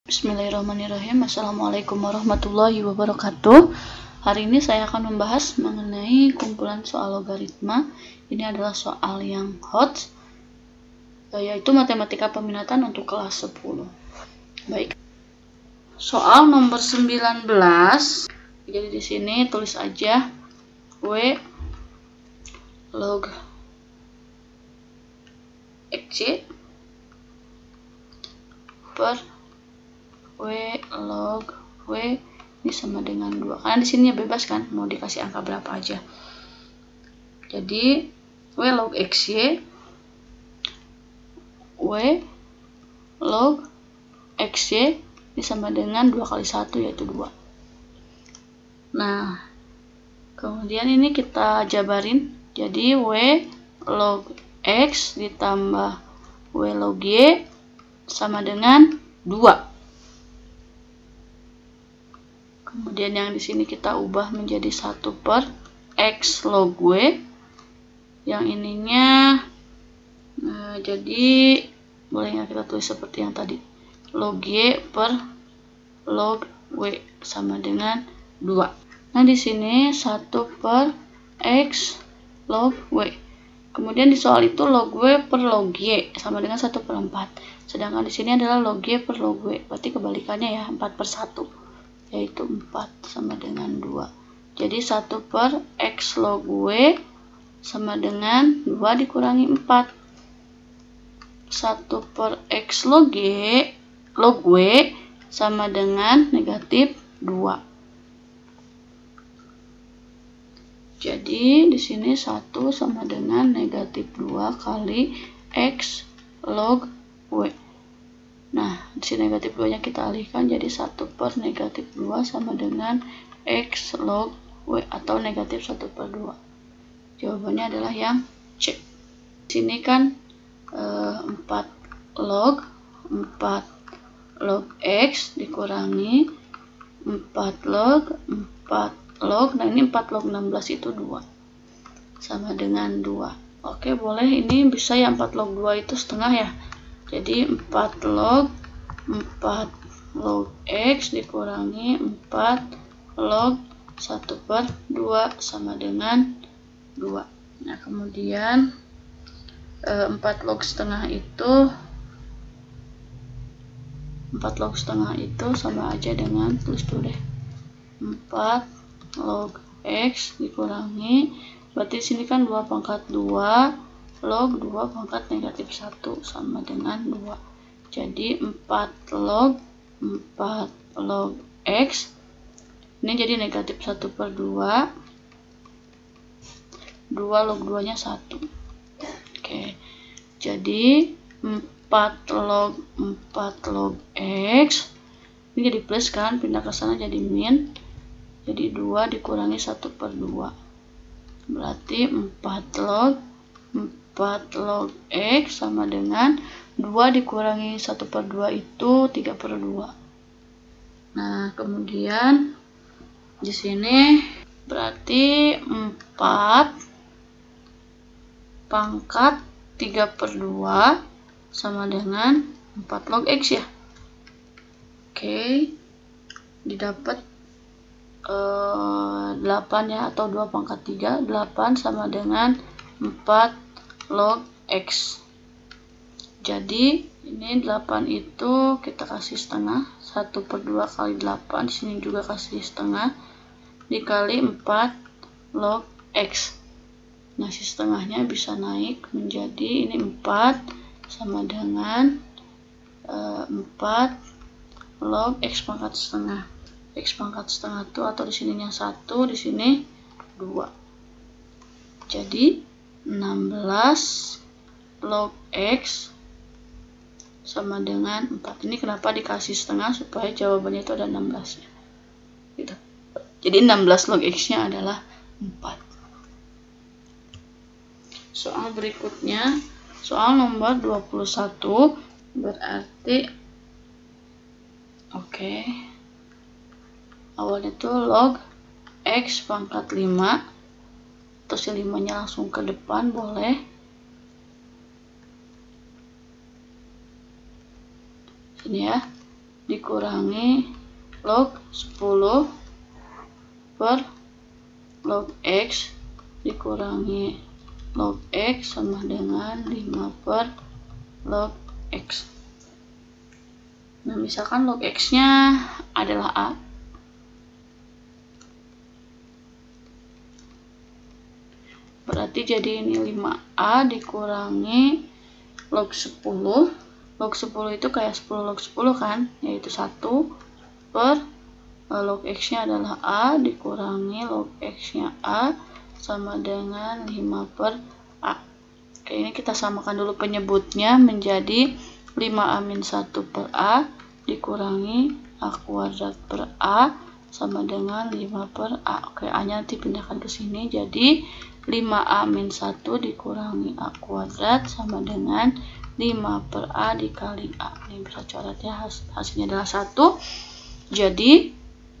Bismillahirrahmanirrahim. Assalamualaikum warahmatullahi wabarakatuh. Hari ini saya akan membahas mengenai kumpulan soal logaritma. Ini adalah soal yang hot, yaitu matematika peminatan untuk kelas 10. Baik. Soal nomor 19. Jadi di sini tulis aja W log XY per W log W ini sama dengan 2. Karena di sini bebas kan, mau dikasih angka berapa aja. Jadi W log XY W log XY ini sama dengan 2 kali 1 yaitu 2. Nah, kemudian ini kita jabarin. Jadi W log X ditambah W log Y sama dengan 2. Kemudian yang di sini kita ubah menjadi 1 per X log W. Yang ininya jadi boleh nggak kita tulis seperti yang tadi, log Y per log W sama dengan 2. Nah di sini 1 per X log W. Kemudian di soal itu log W per log Y sama dengan 1 per 4. Sedangkan di sini adalah log Y per log W. Berarti kebalikannya ya, 4 per 1. Yaitu 4 sama dengan 2. Jadi 1 per X log W sama dengan 2 dikurangi 4. 1 per X log Y log W sama dengan negatif 2. Jadi di sini 1 sama dengan negatif 2 kali X log W. Nah, di sini negatif 2-nya kita alihkan jadi 1 per negatif 2 sama dengan X log W atau negatif 1 per 2. Jawabannya adalah yang C. Di sini kan 4 log X dikurangi 4 log. Nah ini 4 log 16 itu 2. Sama dengan 2. Oke, boleh ini bisa ya 4 log 2 itu setengah ya. Jadi 4 log X dikurangi 4 log 1 per 2 sama dengan 2. Nah kemudian 4 log setengah itu sama aja dengan, tulis dulu deh, 4 log X dikurangi, berarti sini kan 2 pangkat 2 log 2 pangkat negatif 1 sama dengan 2. Jadi 4 log X ini jadi negatif 1 per 2. 2 log 2 nya 1. Oke, jadi 4 log X ini jadi plus kan, pindah ke sana jadi min. Jadi 2 dikurangi 1 per 2. Berarti 4 log X sama dengan 2 dikurangi 1 per 2 itu 3 per 2. Nah, kemudian di sini berarti 4 pangkat 3 per 2 sama dengan 4 log X ya. Oke, didapat 8 ya, atau 2 pangkat 3, 8 sama dengan 4 log X. Jadi ini 8 itu kita kasih setengah, 1 per 2 kali 8, di sini juga kasih setengah, dikali 4 log X. Nah si setengahnya bisa naik menjadi ini 4 sama dengan 4 log X pangkat setengah. X pangkat setengah itu atau di sininya 1, di sini 2. Jadi 16 log X sama dengan 4. Ini kenapa dikasih setengah, supaya jawabannya itu ada 16 nya gitu. Jadi 16 log X nya adalah 4. Soal berikutnya, soal nomor 21, berarti awalnya itu log X pangkat 5. Terus yang 5 nya langsung ke depan boleh. Ini ya, dikurangi log 10 per log X dikurangi log X sama dengan 5 per log X. Nah, misalkan log X-nya adalah A. Berarti jadi ini 5A dikurangi log 10. Log 10 itu kayak 10 log 10 kan, yaitu 1 per log X-nya adalah A dikurangi log X-nya A sama dengan 5 per A. Oke, ini kita samakan dulu penyebutnya menjadi 5A-1 per A dikurangi A kuadrat per A sama dengan 5 per A. Oke, A-nya nanti pindahkan ke sini, jadi 5A-1 dikurangi A kuadrat sama dengan 5 per A dikali A. Ini bisa coretnya, hasilnya adalah 1. Jadi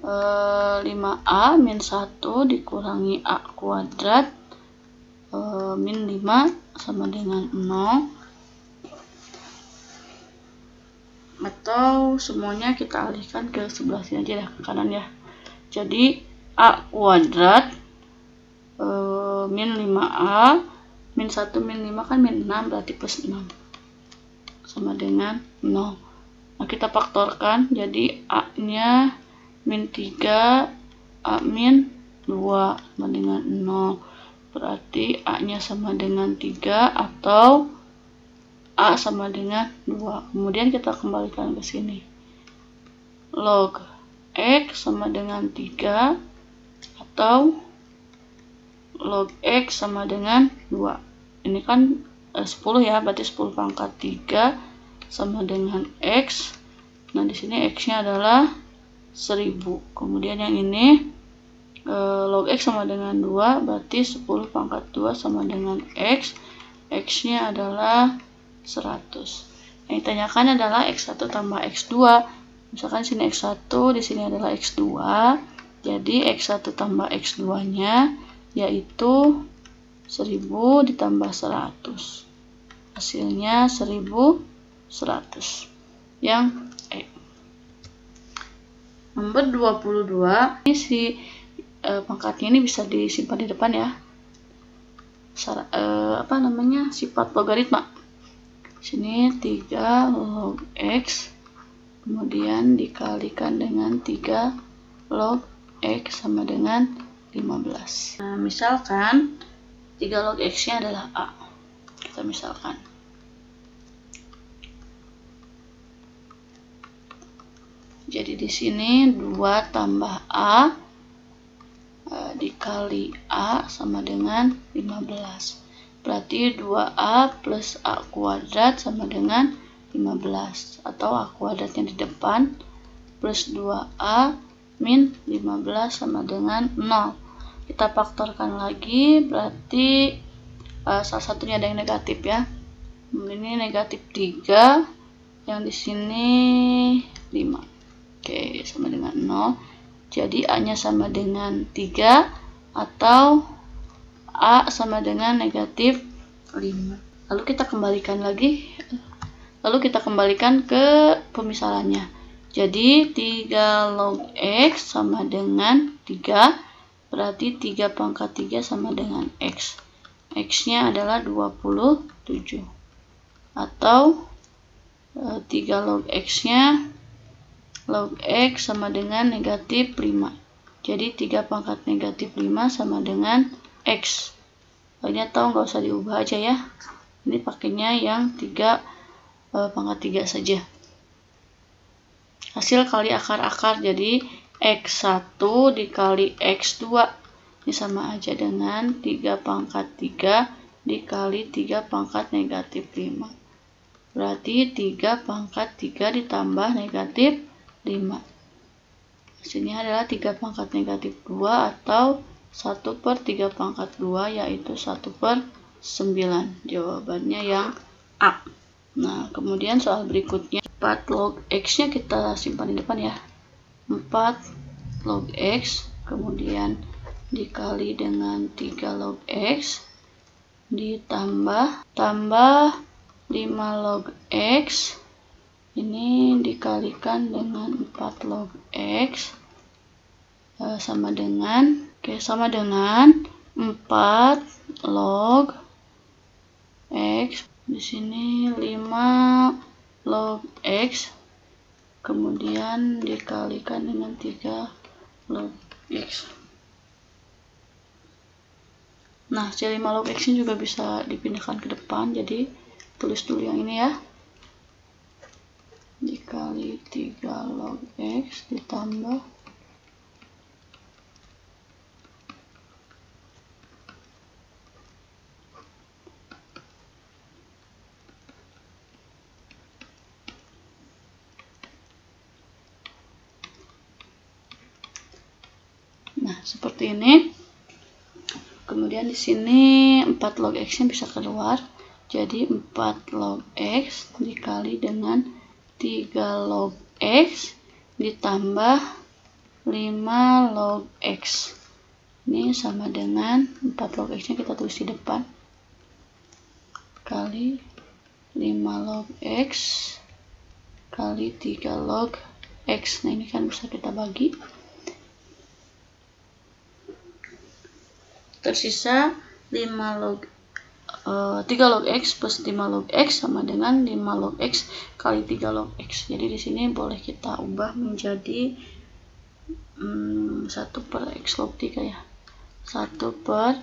5A-1 dikurangi A kuadrat min 5 sama dengan 0. Atau semuanya kita alihkan ke sebelah sini aja, ke kanan ya. Jadi A kuadrat min 5A min 1 min 5 kan min 6, berarti plus 6 sama dengan 0. Nah, kita faktorkan, jadi A-nya min 3, A min 2 sama dengan 0. Berarti A-nya sama dengan 3 atau A sama dengan 2. Kemudian kita kembalikan ke sini. Log X sama dengan 3 atau log X sama dengan 2. Ini kan 10 ya, berarti 10 pangkat 3 sama dengan X. Nah, di sini X-nya adalah 1000. Kemudian yang ini log X sama dengan 2, berarti 10 pangkat 2 sama dengan X. X-nya adalah 100. Yang ditanyakan adalah X1 tambah X2. Misalkan sini X1, di sini adalah X2. Jadi X1 tambah X2-nya yaitu 1000 ditambah 100. Hasilnya 1100. Yang nomor 22, ini si pangkatnya ini bisa disimpan di depan ya. Sifat logaritma. Sini 3 log X kemudian dikalikan dengan 3 log X sama dengan 15. Nah, misalkan 3 log X-nya adalah A. Kita misalkan. Jadi di sini 2 tambah A dikali A sama dengan 15. Berarti 2A plus A kuadrat sama dengan 15. Atau A kuadratnya di depan plus 2A min 15 sama dengan 0. Kita faktorkan lagi, berarti salah satunya ada yang negatif ya. Ini negatif 3, yang di sini 5. Oke, sama dengan 0. Jadi A-nya sama dengan 3 atau A sama dengan negatif 5. Lalu kita kembalikan ke pemisalannya. Jadi 3 log X sama dengan 3, berarti 3 pangkat 3 sama dengan X. X-nya adalah 27. Atau 3 log X-nya, log X sama dengan negatif 5. Jadi 3 pangkat negatif 5 sama dengan X. Lainnya tahu, nggak usah diubah aja ya. Ini pakainya yang 3 pangkat 3 saja. Hasil kali akar-akar, jadi X1 dikali X2. Ini sama aja dengan 3 pangkat 3 dikali 3 pangkat negatif 5. Berarti 3 pangkat 3 ditambah negatif 5. Hasilnya adalah 3 pangkat negatif 2 atau 1 per 3 pangkat 2, yaitu 1 per 9. Jawabannya yang A. Nah, kemudian soal berikutnya, 4 log X-nya kita simpan di depan ya. 4 log X, kemudian dikali dengan 3 log X, ditambah 5 log X, ini dikalikan dengan 4 log X sama dengan 4 log X. Di sini 5 log X, kemudian dikalikan dengan 3 log X. Nah, si 5 log X ini juga bisa dipindahkan ke depan, jadi tulis dulu yang ini ya. Dikali 3 log X ditambah seperti ini. Kemudian di sini 4 log X-nya bisa keluar. Jadi 4 log X dikali dengan 3 log X ditambah 5 log X. Ini sama dengan 4 log X-nya kita tulis di depan. Kali 5 log X kali 3 log X. Nah, ini kan bisa kita bagi. Tersisa 3 log X plus 5 log X sama dengan 5 log X kali 3 log X. Jadi di sini boleh kita ubah menjadi 1 per X log 3 ya. 1 per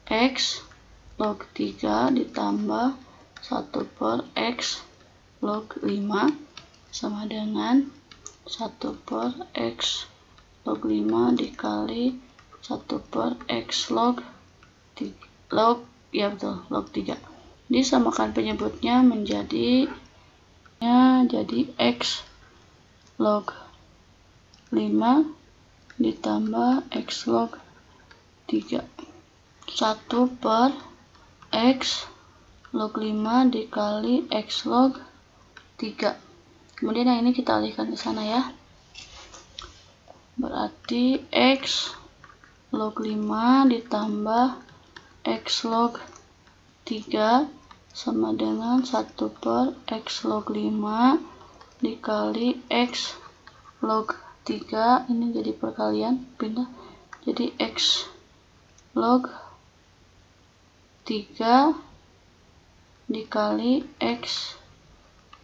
X log 3 ditambah 1 per X log 5 sama dengan 1 per X log 5 dikali 1 per X log 3. Log 3. Disamakan penyebutnya menjadi X log 5 ditambah X log 3. 1 per X log 5 dikali X log 3. Kemudian yang ini kita alihkan ke sana ya. Berarti X log 5 ditambah X log 3 sama dengan 1 per X log 5 dikali X log 3. Ini jadi perkalian, pindah jadi X log 3 dikali X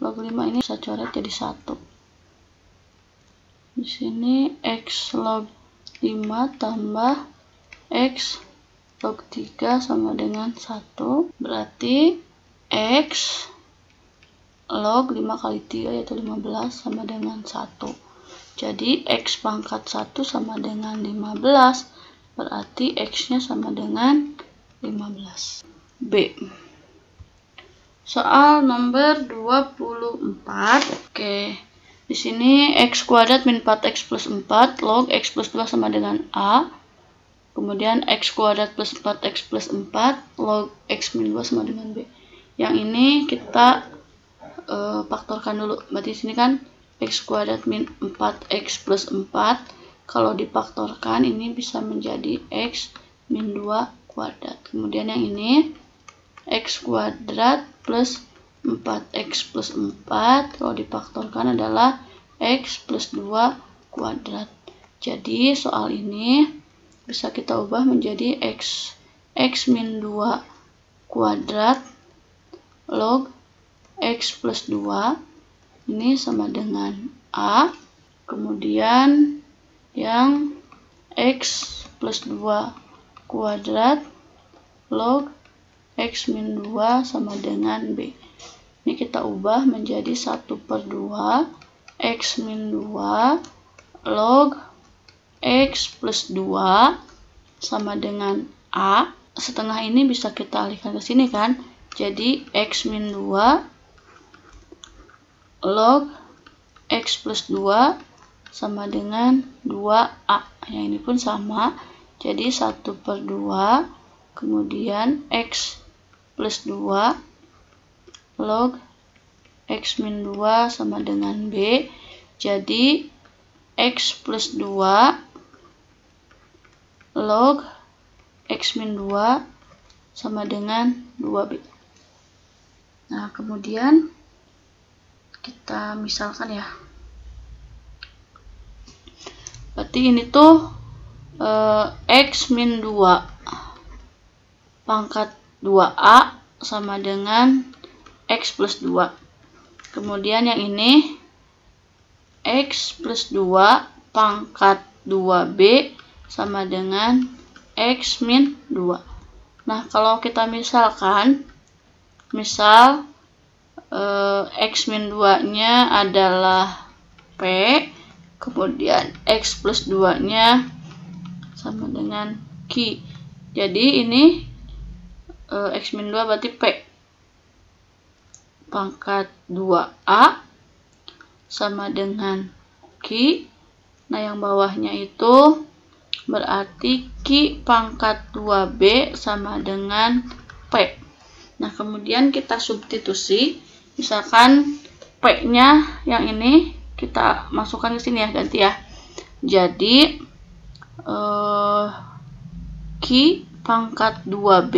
log 5. Ini bisa coret jadi 1. Di sini X log 5 tambah X log 3 sama dengan 1. Berarti X log 5 kali 3 yaitu 15 sama dengan 1. Jadi X pangkat 1 sama dengan 15. Berarti X-nya sama dengan 15. B. Soal nomor 24. Oke. Di sini X kuadrat min 4X plus 4 log X plus 2 sama dengan A. Kemudian X kuadrat plus 4X plus 4 log X min 2 sama dengan B. Yang ini kita faktorkan dulu. Berarti di sini kan X kuadrat min 4X plus 4. Kalau difaktorkan ini bisa menjadi X min 2 kuadrat. Kemudian yang ini X kuadrat plus 4X plus 4. Kalau difaktorkan adalah X plus 2 kuadrat. Jadi soal ini bisa kita ubah menjadi X min 2 kuadrat log X plus 2. Ini sama dengan A. Kemudian yang X plus 2 kuadrat log X min 2 sama dengan B. Ini kita ubah menjadi 1 per 2 X min 2 log X plus 2 sama dengan A. Setengah ini bisa kita alihkan ke sini kan. Jadi X min 2 log X plus 2 sama dengan 2A. Yang ini pun sama. Jadi 1 per 2 kemudian X plus 2 log X min 2 sama dengan B. Jadi X plus 2 log X min 2 sama dengan 2B. Nah, kemudian kita misalkan ya. Berarti ini tuh X min 2 pangkat 2A sama dengan X plus 2. Kemudian yang ini X plus 2 pangkat 2B sama dengan X min 2. Nah, kalau kita misalkan, misal X min 2-nya adalah P, kemudian X plus 2-nya sama dengan Q. Jadi ini X min 2 berarti P pangkat 2A sama dengan Q. Nah, yang bawahnya itu berarti Q pangkat 2B sama dengan P. Nah, kemudian kita substitusi. Misalkan P-nya yang ini kita masukkan ke sini ya, ganti ya. Jadi Q pangkat 2B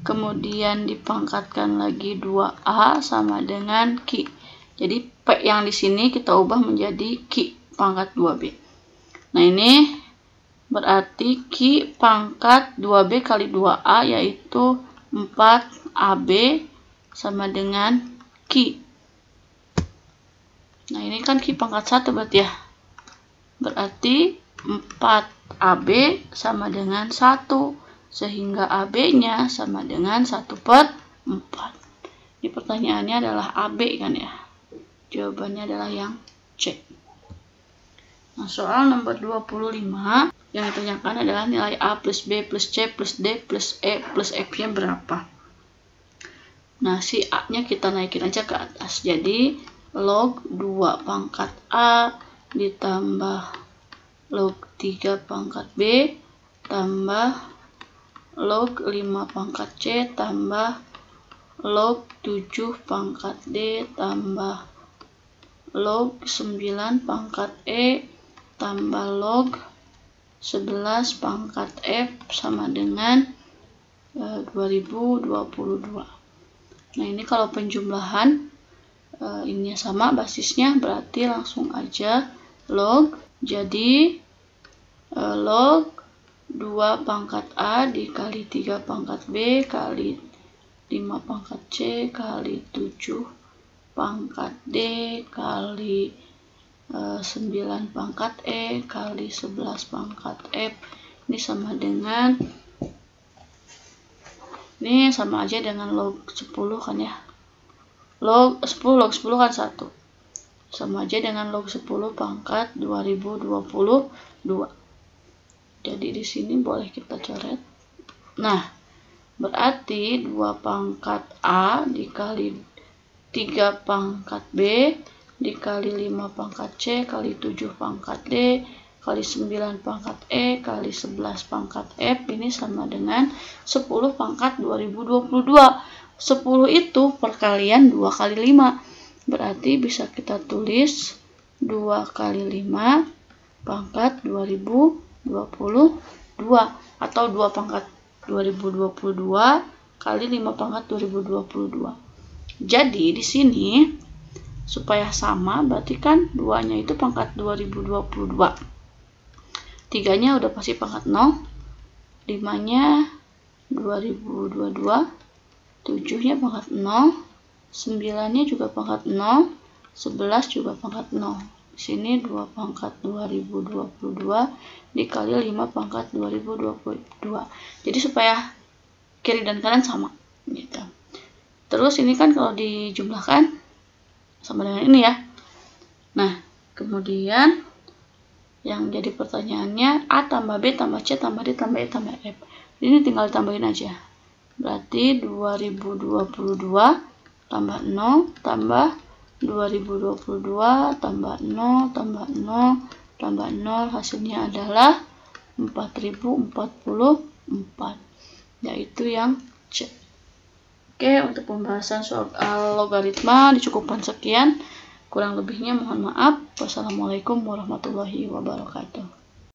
kemudian dipangkatkan lagi 2A sama dengan Q. Jadi P yang di sini kita ubah menjadi Q pangkat 2B. Nah, ini berarti Q pangkat 2B kali 2A yaitu 4AB sama dengan Q. Nah, ini kan Q pangkat 1 berarti ya. Berarti 4AB sama dengan 1. Sehingga AB-nya sama dengan 1/4. Ini pertanyaannya adalah AB kan ya. Jawabannya adalah yang C. Nah, soal nomor 25 yang ditanyakan adalah nilai A plus B plus C plus D plus E plus F-nya berapa. Nah, si A-nya kita naikin aja ke atas. Jadi, log 2 pangkat A ditambah log 3 pangkat B tambah log 5 pangkat C tambah log 7 pangkat D tambah log 9 pangkat E tambah log 11 pangkat F sama dengan 2022. Nah, ini kalau penjumlahan ini sama basisnya, berarti langsung aja log. Jadi log 2 pangkat A dikali 3 pangkat B kali 5 pangkat C kali 7 pangkat D kali 9 pangkat E kali 11 pangkat F. Ini sama dengan, ini sama aja dengan log 10 kan ya. Log 10 kan 1. Sama aja dengan log 10 pangkat 2022. Jadi di sini boleh kita coret. Nah, berarti 2 pangkat A dikali 3 pangkat B dikali 5 pangkat C kali 7 pangkat D kali 9 pangkat E kali 11 pangkat F ini sama dengan 10 pangkat 2022. 10 itu perkalian 2 kali 5. Berarti bisa kita tulis 2 kali 5 pangkat 2022 atau 2 pangkat 2022 kali 5 pangkat 2022. Jadi di sini supaya sama berarti kan 2-nya itu pangkat 2022. 3-nya udah pasti pangkat 0. 5-nya 2022. 7-nya pangkat 0. 9-nya juga pangkat 0. 11 juga pangkat 0. Di sini 2 pangkat 2022 dikali 5 pangkat 2022. Jadi supaya kiri dan kanan sama gitu. Terus ini kan kalau dijumlahkan sama dengan ini ya. Nah, kemudian yang jadi pertanyaannya A tambah B tambah C tambah D tambah E tambah F. Ini tinggal tambahin aja. Berarti 2022 tambah 0 tambah 2022 tambah 0 tambah 0 tambah 0 hasilnya adalah 4044, yaitu yang C. Oke, untuk pembahasan soal logaritma dicukupkan sekian. Kurang lebihnya mohon maaf. Wassalamualaikum warahmatullahi wabarakatuh.